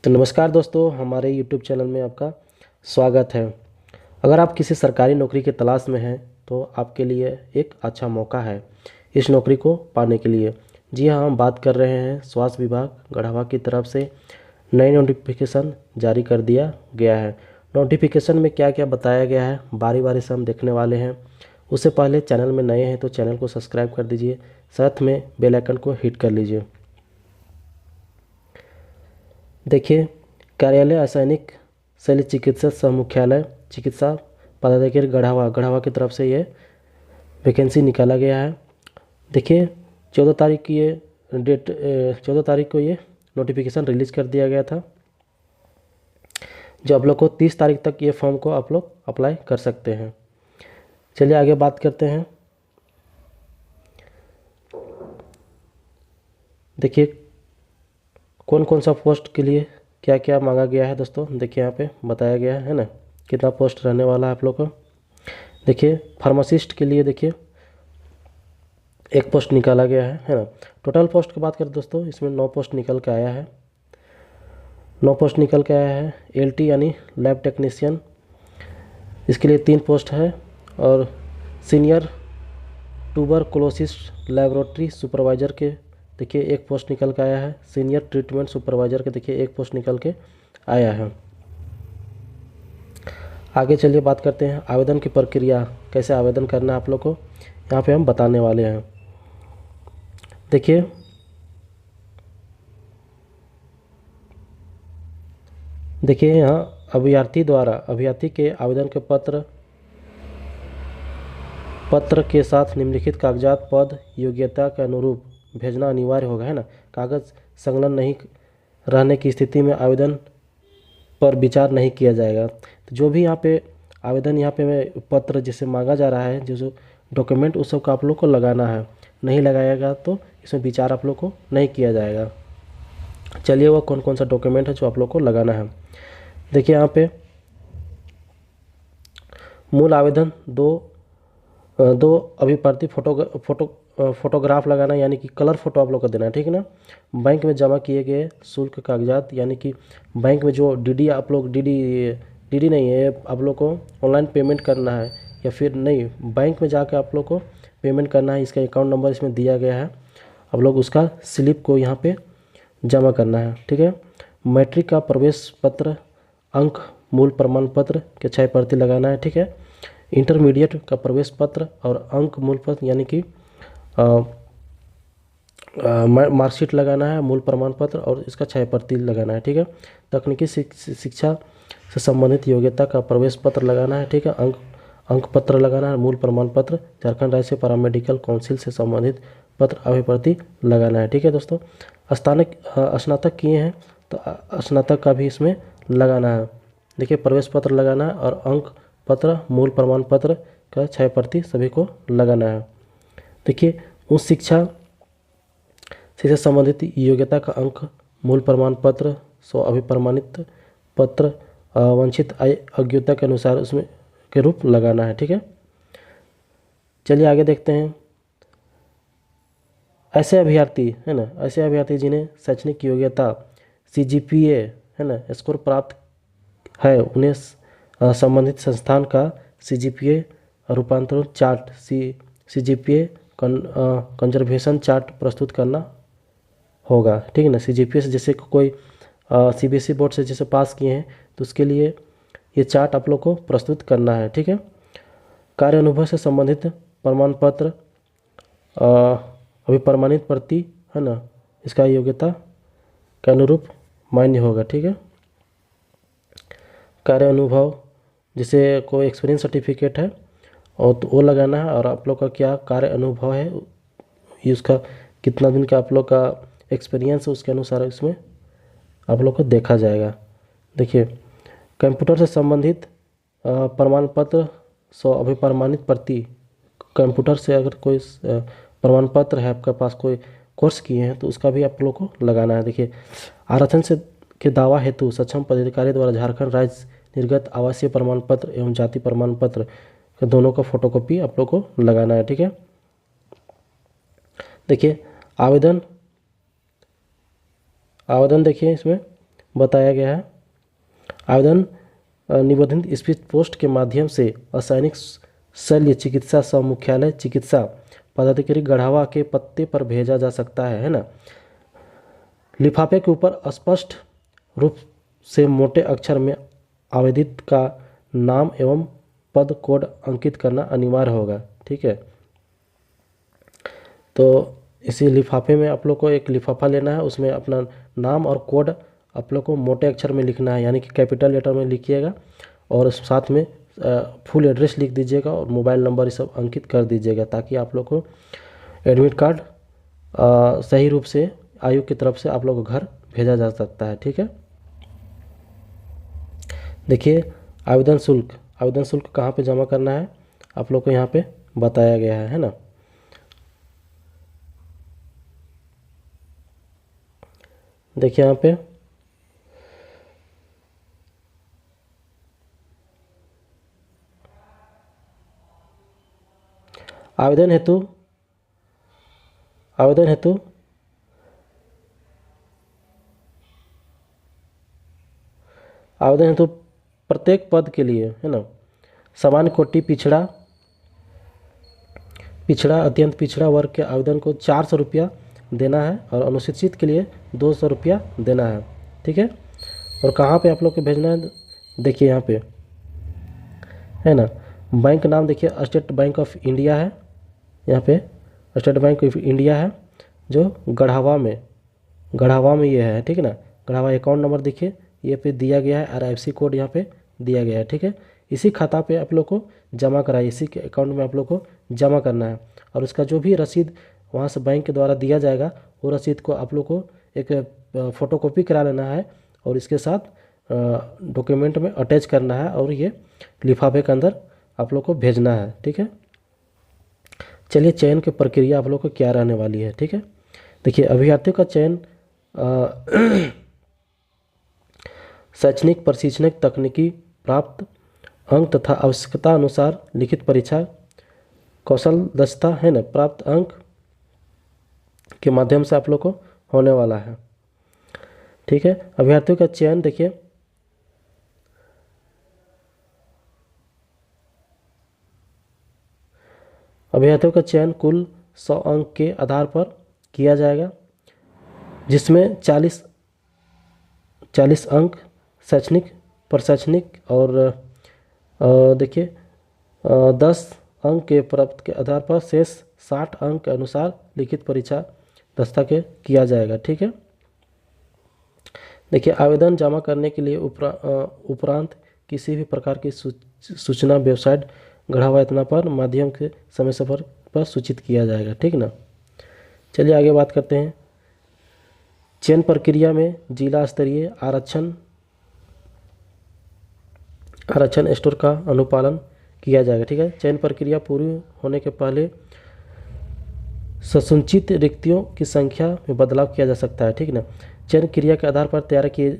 तो नमस्कार दोस्तों, हमारे YouTube चैनल में आपका स्वागत है। अगर आप किसी सरकारी नौकरी की तलाश में हैं तो आपके लिए एक अच्छा मौका है इस नौकरी को पाने के लिए। जी हाँ, हम बात कर रहे हैं स्वास्थ्य विभाग गढ़वा की तरफ से नई नोटिफिकेशन जारी कर दिया गया है। नोटिफिकेशन में क्या क्या बताया गया है बारी बारी से हम देखने वाले हैं। उससे पहले चैनल में नए हैं तो चैनल को सब्सक्राइब कर दीजिए, साथ में बेल आइकन को हिट कर लीजिए। देखिए, कार्यालय असैनिक शल्य चिकित्सक सह मुख्यालय चिकित्सा पदाधिकारी गढ़वा की तरफ से ये वैकेंसी निकाला गया है। देखिए, 14 तारीख की ये डेट 14 तारीख को ये नोटिफिकेशन रिलीज कर दिया गया था, जो आप लोग को 30 तारीख तक ये फॉर्म को आप लोग अप्लाई कर सकते हैं। चलिए आगे बात करते हैं। देखिए, कौन कौन सा पोस्ट के लिए क्या क्या मांगा गया है दोस्तों। देखिए यहाँ पे बताया गया है ना, कितना पोस्ट रहने वाला है आप लोग को। देखिए, फार्मासिस्ट के लिए देखिए एक पोस्ट निकाला गया है ना। टोटल पोस्ट की बात करें दोस्तों, इसमें 9 पोस्ट निकल के आया है। 9 पोस्ट निकल के आया है। LT यानी लैब टेक्नीशियन, इसके लिए 3 पोस्ट है। और सीनियर ट्यूबरकुलोसिस लैबोरेटरी सुपरवाइज़र के देखिए एक पोस्ट निकल के आया है। सीनियर ट्रीटमेंट सुपरवाइज़र के देखिए एक पोस्ट निकल के आया है। आगे चलिए बात करते हैं आवेदन की प्रक्रिया, कैसे आवेदन करना है आप लोग को यहाँ पे हम बताने वाले हैं। देखिए, यहाँ अभ्यर्थी के आवेदन के पत्र के साथ निम्नलिखित कागजात पद योग्यता के अनुरूप भेजना अनिवार्य होगा, है ना। कागज संलग्न नहीं रहने की स्थिति में आवेदन पर विचार नहीं किया जाएगा। तो जो भी यहाँ पे आवेदन यहाँ पे पत्र जिसे मांगा जा रहा है, जो डॉक्यूमेंट उस सब का आप लोग को लगाना है। नहीं लगाएगा तो इसमें विचार आप लोग को नहीं किया जाएगा। चलिए, वो कौन कौन सा डॉक्यूमेंट है जो आप लोग को लगाना है। देखिए, यहाँ पे मूल आवेदन दो अभिप्रति फोटोग्राफ लगाना, यानी कि कलर फोटो आप लोग को देना है, ठीक है ना। बैंक में जमा किए गए शुल्क कागजात, यानी कि बैंक में जो डीडी आप लोग डीडी नहीं है, आप लोग को ऑनलाइन पेमेंट करना है या फिर नहीं, बैंक में जाकर आप लोग को पेमेंट करना है। इसका अकाउंट नंबर इसमें दिया गया है, आप लोग उसका स्लिप को यहाँ पे जमा करना है, ठीक है। मैट्रिक का प्रवेश पत्र, अंक मूल प्रमाण पत्र के 6 प्रति लगाना है, ठीक है। इंटरमीडिएट का प्रवेश पत्र और अंक मूल पत्र यानी कि मार्कशीट लगाना है, मूल प्रमाण पत्र और इसका 6 प्रति लगाना है, ठीक है। तकनीकी शिक्षा से संबंधित योग्यता का प्रवेश पत्र लगाना है, ठीक है। अंक पत्र लगाना है, मूल प्रमाण पत्र, झारखंड राज्य पैरामेडिकल काउंसिल से संबंधित पत्र अभिप्रति लगाना है, ठीक है दोस्तों। स्नातक किए हैं तो स्नातक का भी इसमें लगाना है। देखिए, प्रवेश पत्र लगाना है और अंक पत्र मूल प्रमाण पत्र का 6 प्रति सभी को लगाना है। देखिए, उच्च शिक्षा से संबंधित योग्यता का अंक मूल प्रमाण पत्र अभिप्रमाणित पत्र वांछित योग्यता के अनुसार उसमें के रूप लगाना है, ठीक है। चलिए आगे देखते हैं। ऐसे अभ्यर्थी है ना, ऐसे अभ्यर्थी जिन्हें शैक्षणिक योग्यता CGPA है ना स्कोर प्राप्त है, उन्हें संबंधित संस्थान का CGPA रूपांतरण चार्ट CGPA कंजर्वेशन चार्ट प्रस्तुत करना होगा, ठीक है ना। CGPA से जैसे कोई CBSE बोर्ड से जैसे पास किए हैं तो उसके लिए ये चार्ट आप लोग को प्रस्तुत करना है, ठीक है। कार्य अनुभव से संबंधित प्रमाण पत्र अभिप्रमाणित प्रति है ना, इसका योग्यता के अनुरूप मान्य होगा, ठीक है। कार्य अनुभव जैसे कोई एक्सपीरियंस सर्टिफिकेट है और तो वो लगाना है, और आप लोग का क्या कार्य अनुभव है, ये उसका कितना दिन का आप लोग का एक्सपीरियंस है, उसके अनुसार इसमें आप लोग को देखा जाएगा। देखिए, कंप्यूटर से संबंधित प्रमाण पत्र अभिप्रमाणित प्रति, कंप्यूटर से अगर कोई प्रमाण पत्र है आपके पास, कोई कोर्स किए हैं तो उसका भी आप लोग को लगाना है। देखिए, आरक्षण से के दावा हेतु सक्षम पदाधिकारी द्वारा झारखंड राज्य निर्गत आवासीय प्रमाण पत्र एवं जाति प्रमाण पत्र के दोनों का फोटोकॉपी आप लोग को लगाना है, ठीक है। देखिए, आवेदन देखिए, इसमें बताया गया है। आवेदन निबंधित स्पीड पोस्ट के माध्यम से असैनिक शल्य चिकित्सा सह मुख्यालय चिकित्सा पदाधिकारी गढ़वा के पत्ते पर भेजा जा सकता है ना। लिफाफे के ऊपर स्पष्ट रूप से मोटे अक्षर में आवेदित का नाम एवं पद कोड अंकित करना अनिवार्य होगा। ठीक है, तो इसी लिफाफे में आप लोग को एक लिफाफा लेना है, उसमें अपना नाम और कोड आप लोग को मोटे अक्षर में लिखना है, यानी कि कैपिटल लेटर में लिखिएगा और साथ में फुल एड्रेस लिख दीजिएगा और मोबाइल नंबर ये सब अंकित कर दीजिएगा, ताकि आप लोग को एडमिट कार्ड सही रूप से आयोग की तरफ से आप लोग को घर भेजा जा सकता है। ठीक है, देखिए आवेदन शुल्क कहाँ पे जमा करना है आप लोग को यहाँ पे बताया गया है ना। देखिए यहाँ पे आवेदन हेतु प्रत्येक पद के लिए है ना, सामान्य कोटि पिछड़ा अत्यंत पिछड़ा वर्ग के आवेदन को 400 रुपया देना है और अनुसूचित के लिए 200 रुपया देना है। ठीक है, और कहाँ पे आप लोग को भेजना है, देखिए यहाँ पे है ना। बैंक नाम देखिए स्टेट बैंक ऑफ इंडिया है, यहाँ पे स्टेट बैंक ऑफ इंडिया है जो गढ़वा में ये है। ठीक है ना, गढ़वा अकाउंट नंबर देखिए ये पे दिया गया है, RFC कोड यहाँ पे दिया गया है। ठीक है, इसी खाता पे आप लोग को जमा कराइए, इसी के अकाउंट में आप लोग को जमा करना है और उसका जो भी रसीद वहाँ से बैंक के द्वारा दिया जाएगा वो रसीद को आप लोग को एक फ़ोटोकॉपी करा लेना है और इसके साथ डॉक्यूमेंट में अटैच करना है और ये लिफाफे के अंदर आप लोग को भेजना है। ठीक है, चलिए चयन की प्रक्रिया आप लोग को क्या रहने वाली है। ठीक है, देखिए अभ्यर्थियों का चयन शैक्षणिक प्रशिक्षण तकनीकी प्राप्त अंक तथा आवश्यकता अनुसार लिखित परीक्षा कौशल दक्षता है ना प्राप्त अंक के माध्यम से आप लोग को होने वाला है। ठीक है, अभ्यर्थियों का चयन देखिए अभ्यर्थियों का चयन कुल 100 अंक के आधार पर किया जाएगा, जिसमें 40 अंक शैक्षणिक प्रशैक्षणिक और देखिए 10 अंक के प्राप्त के आधार पर शेष 60 अंक के अनुसार लिखित परीक्षा दस्ता के किया जाएगा। ठीक है, देखिए आवेदन जमा करने के लिए उपरांत किसी भी प्रकार की सूचना वेबसाइट गढ़वा इतना पर माध्यम के समय सफर पर सूचित किया जाएगा। ठीक ना, चलिए आगे बात करते हैं। चयन प्रक्रिया में जिला स्तरीय आरक्षण स्टोर का अनुपालन किया जाएगा। ठीक है, चयन प्रक्रिया पूरी होने के पहले संचित रिक्तियों की संख्या में बदलाव किया जा सकता है। ठीक ना, चयन क्रिया के आधार पर तैयार किए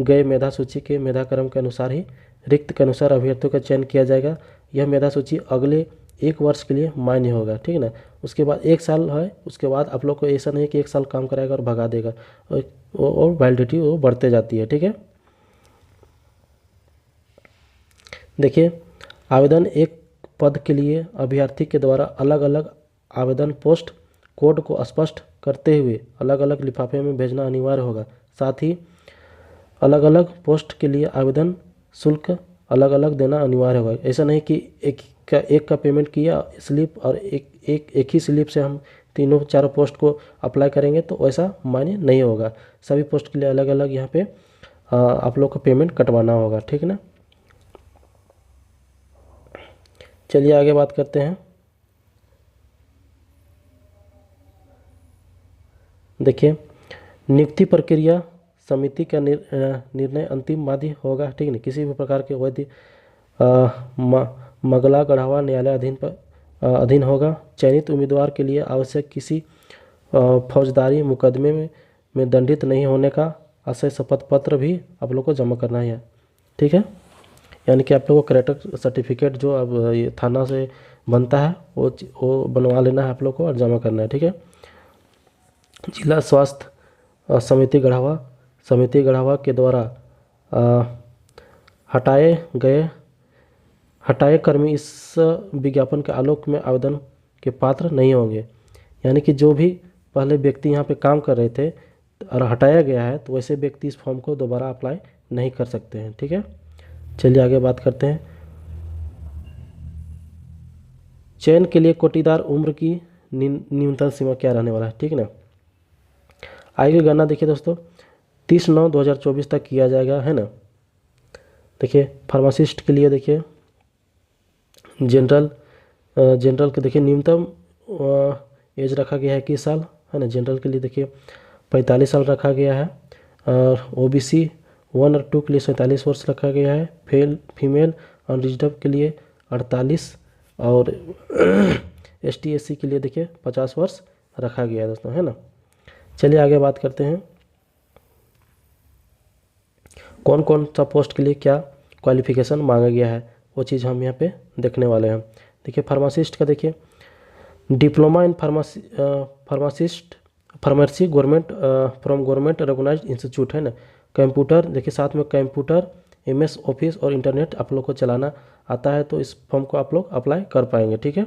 गए मेधा सूची के मेधा क्रम के अनुसार ही रिक्त के अनुसार अभ्यर्थियों का चयन किया जाएगा। यह मेधा सूची अगले 1 वर्ष के लिए मान्य होगा। ठीक है ना, उसके बाद 1 साल है, उसके बाद आप लोग को ऐसा नहीं कि 1 साल काम कराएगा और भगा देगा, और वैलिडिटी वो बढ़ते जाती है। ठीक है, देखिए आवेदन एक पद के लिए अभ्यर्थी के द्वारा अलग अलग आवेदन पोस्ट कोड को स्पष्ट करते हुए अलग अलग लिफाफे में भेजना अनिवार्य होगा। साथ ही अलग अलग पोस्ट के लिए आवेदन शुल्क अलग अलग देना अनिवार्य होगा। ऐसा नहीं कि एक का पेमेंट किया स्लिप और एक ही स्लिप से हम तीनों चारों पोस्ट को अप्लाई करेंगे, तो वैसा मान्य नहीं होगा। सभी पोस्ट के लिए अलग अलग यहाँ पे आप लोग को पेमेंट कटवाना होगा। ठीक ना, चलिए आगे बात करते हैं। देखिए नियुक्ति प्रक्रिया समिति का निर्णय अंतिम माध्य होगा। ठीक है, किसी भी प्रकार के वैध मगला गढ़वा न्यायालय अधीन होगा। चयनित उम्मीदवार के लिए आवश्यक किसी फौजदारी मुकदमे में दंडित नहीं होने का आशय शपथ पत्र भी आप लोग को जमा करना है। ठीक है, यानी कि आप लोग को कैरेक्टर सर्टिफिकेट जो अब ये थाना से बनता है वो बनवा लेना है आप लोग को और जमा करना है। ठीक है, जिला स्वास्थ्य समिति गढ़वा समिति गढ़वा के द्वारा हटाए कर्मी इस विज्ञापन के आलोक में आवेदन के पात्र नहीं होंगे। यानी कि जो भी पहले व्यक्ति यहाँ पे काम कर रहे थे और हटाया गया है तो वैसे व्यक्ति इस फॉर्म को दोबारा अप्लाई नहीं कर सकते हैं। ठीक है, चलिए आगे बात करते हैं। चयन के लिए कोटीदार उम्र की न्यूनतम सीमा क्या रहने वाला है। ठीक है ना, आयु की गणना देखिए दोस्तों 30/9/2024 तक किया जाएगा, है ना। देखिए फार्मासिस्ट के लिए देखिए जनरल के देखिए न्यूनतम एज रखा गया है 21 साल, है ना। जनरल के लिए देखिए 45 साल रखा गया है और OBC 1 और 2 के लिए 47 वर्ष रखा गया है। फीमेल अनरिजर्व के लिए 48 और ST SC के लिए देखिए 50 वर्ष रखा गया है दोस्तों, है ना। चलिए आगे बात करते हैं कौन कौन सा पोस्ट के लिए क्या क्वालिफिकेशन मांगा गया है, वो चीज़ हम यहाँ पे देखने वाले हैं। देखिए फार्मासिस्ट का देखिए diploma in pharmacy government from government recognised institute, है ना। कंप्यूटर देखिए साथ में कंप्यूटर MS ऑफिस और इंटरनेट आप लोग को चलाना आता है तो इस फॉर्म को आप लोग अप्लाई कर पाएंगे। ठीक है,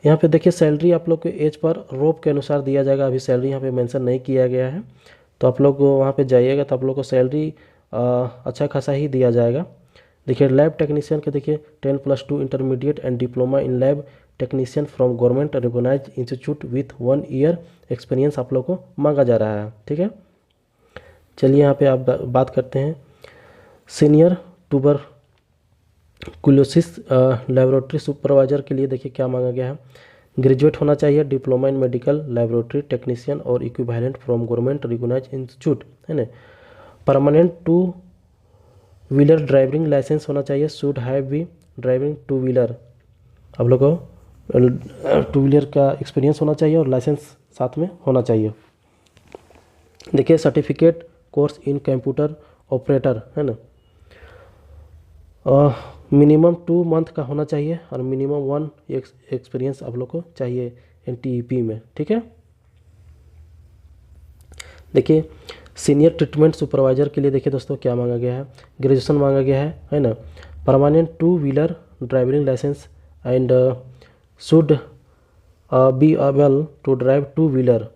यहाँ पे देखिए सैलरी आप लोग के एज पर रोप के अनुसार दिया जाएगा। अभी सैलरी यहाँ पे मेंशन नहीं किया गया है, तो आप लोग वहाँ पे जाइएगा तो आप लोग को सैलरी अच्छा खासा ही दिया जाएगा। देखिए लैब टेक्नीशियन के देखिए 10+2 intermediate and diploma in lab technician from government recognised institute with 1 year experience आप लोग को मांगा जा रहा है। ठीक है, चलिए यहाँ पे आप बात करते हैं सीनियर ट्यूबरकुलोसिस लेबोरेटरी सुपरवाइजर के लिए देखिए क्या मांगा गया है। ग्रेजुएट होना चाहिए, diploma in medical laboratory technician और equivalent from government recognised institute, है ना। परमानेंट 2 व्हीलर ड्राइविंग लाइसेंस होना चाहिए, should have be driving 2 wheeler. आप लोग को 2 व्हीलर का एक्सपीरियंस होना चाहिए और लाइसेंस साथ में होना चाहिए। देखिए certificate course in computer operator, है ना। मिनिमम 2 मंथ का होना चाहिए और मिनिमम 1 एक्सपीरियंस आप लोग को चाहिए NTEP में। ठीक है, देखिए सीनियर ट्रीटमेंट सुपरवाइजर के लिए देखिए दोस्तों क्या मांगा गया है। ग्रेजुएशन मांगा गया है ना। Permanent 2 wheeler driving licence and should be able to drive 2 wheeler,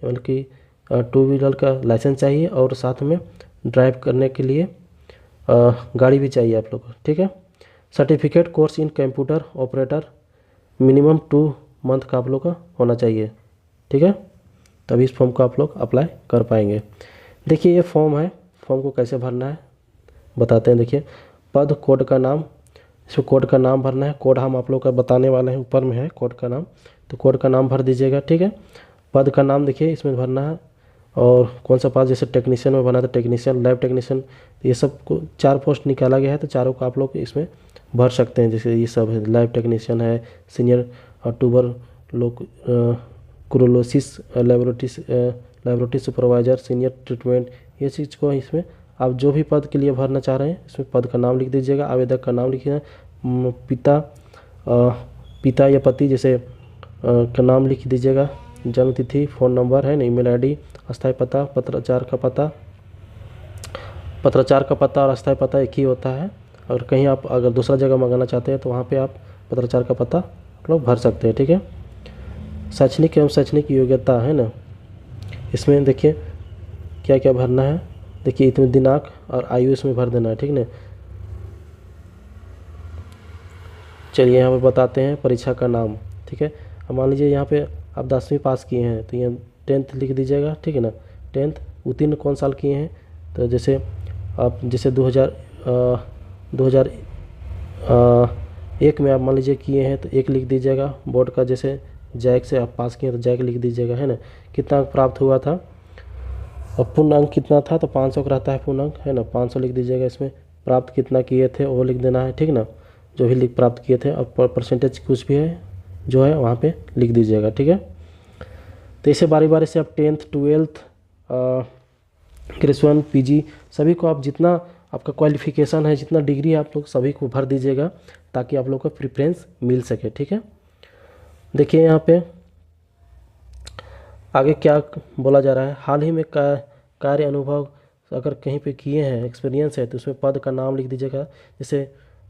यानी कि 2 व्हीलर का लाइसेंस चाहिए और साथ में ड्राइव करने के लिए गाड़ी भी चाहिए आप लोग को। ठीक है, certificate course in computer operator minimum 2 month का आप लोग का होना चाहिए। ठीक है, तभी इस फॉर्म को आप लोग अप्लाई कर पाएंगे। देखिए ये फॉर्म है, फॉर्म को कैसे भरना है बताते हैं। देखिए पद कोड का नाम, इसमें कोड का नाम भरना है। कोड हम आप लोग का बताने वाले हैं, ऊपर में है कोड का नाम, तो कोड का नाम भर दीजिएगा। ठीक है, पद का नाम देखिए इसमें भरना है और कौन सा पास, जैसे टेक्नीशियन में बना था टेक्नीशियन, लैब टेक्नीशियन, ये सब को 4 पोस्ट निकाला गया है तो चारों को आप लोग इसमें भर सकते हैं। जैसे ये सब है, लैब टेक्नीशियन है, senior tuberculosis laboratory supervisor, senior treatment, ये चीज़ को इसमें आप जो भी पद के लिए भरना चाह रहे हैं इसमें पद का नाम लिख दीजिएगा। आवेदक का नाम लिखिए, पिता या पति जैसे का नाम लिख दीजिएगा, जन्म तिथि, फ़ोन नंबर है ना, ईमेल ID, अस्थायी पता, पत्राचार का पता और अस्थायी पता एक ही होता है। और कहीं आप अगर दूसरा जगह मंगाना चाहते हैं तो वहाँ पे आप पत्राचार का पता लोग भर सकते हैं। ठीक है, शैक्षणिक एवं शैक्षणिक योग्यता है ना, इसमें देखिए क्या क्या भरना है। देखिए इसमें दिनांक और आयु इसमें भर देना है। ठीक है, चलिए यहाँ पे बताते हैं परीक्षा का नाम। ठीक है, अब मान लीजिए यहाँ पे आप 10वीं पास किए हैं तो यहाँ 10th लिख दीजिएगा। ठीक है ना, 10th उत्तीर्ण कौन साल किए हैं, तो जैसे आप जैसे 2001 में आप मान लीजिए किए हैं तो 1 लिख दीजिएगा। बोर्ड का जैसे जैक से आप पास किए तो जैक लिख दीजिएगा, है ना। कितना अंक प्राप्त हुआ था और पूर्ण अंक कितना था, तो 500 का रहता है पूर्ण अंक, है ना, 500 लिख दीजिएगा। इसमें प्राप्त कितना किए थे वो लिख देना है। ठीक ना, जो भी प्राप्त किए थे, और परसेंटेज कुछ भी है जो है वहाँ पे लिख दीजिएगा। ठीक है, तो इसे बारी बारी से आप 10th 12th ग्रेजुएशन PG सभी को आप जितना आपका क्वालिफिकेशन है, जितना डिग्री है, आप लोग सभी को भर दीजिएगा ताकि आप लोग को प्रेफरेंस मिल सके। ठीक है, देखिए यहाँ पे आगे क्या बोला जा रहा है। हाल ही में कार्य अनुभव अगर कहीं पे किए हैं, एक्सपीरियंस है, तो उसमें पद का नाम लिख दीजिएगा। जैसे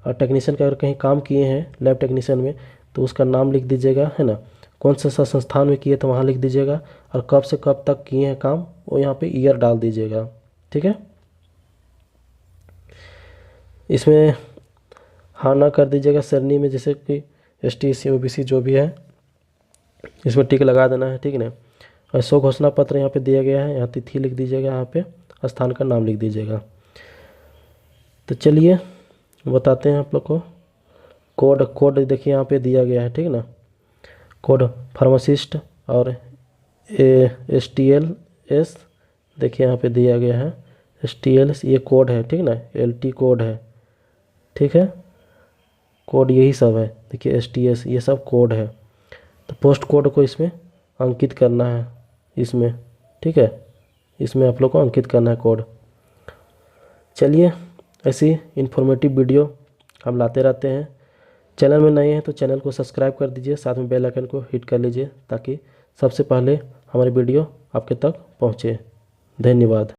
टेक्नीशियन का अगर कहीं काम किए हैं लैब टेक्नीशियन में, तो उसका नाम लिख दीजिएगा, है ना। कौन सा संस्थान में किए तो वहाँ लिख दीजिएगा, और कब से कब तक किए हैं काम वो यहाँ पे ईयर डाल दीजिएगा, ठीक है। इसमें हाँ ना कर दीजिएगा श्रेणी में, जैसे कि ST SC OBC जो भी है, इसमें टिक लगा देना है, ठीक है ना। और शो घोषणा पत्र यहाँ पे दिया गया है, यहाँ तिथि लिख दीजिएगा, यहाँ पे स्थान का नाम लिख दीजिएगा। तो चलिए बताते हैं आप लोग को। कोड देखिए यहाँ पे दिया गया है, ठीक है ना। कोड फार्मासिस्ट और STLS देखिए यहाँ पे दिया गया है, STLS ये कोड है, ठीक है ना। LT कोड है, ठीक है। कोड यही सब है, देखिए STS ये सब कोड है। तो पोस्ट कोड को इसमें अंकित करना है इसमें, ठीक है। इसमें आप लोग को अंकित करना है कोड। चलिए ऐसी इन्फॉर्मेटिव वीडियो हम लाते रहते हैं। चैनल में नए हैं तो चैनल को सब्सक्राइब कर दीजिए, साथ में बेल आइकन को हिट कर लीजिए ताकि सबसे पहले हमारी वीडियो आपके तक पहुँचे। धन्यवाद।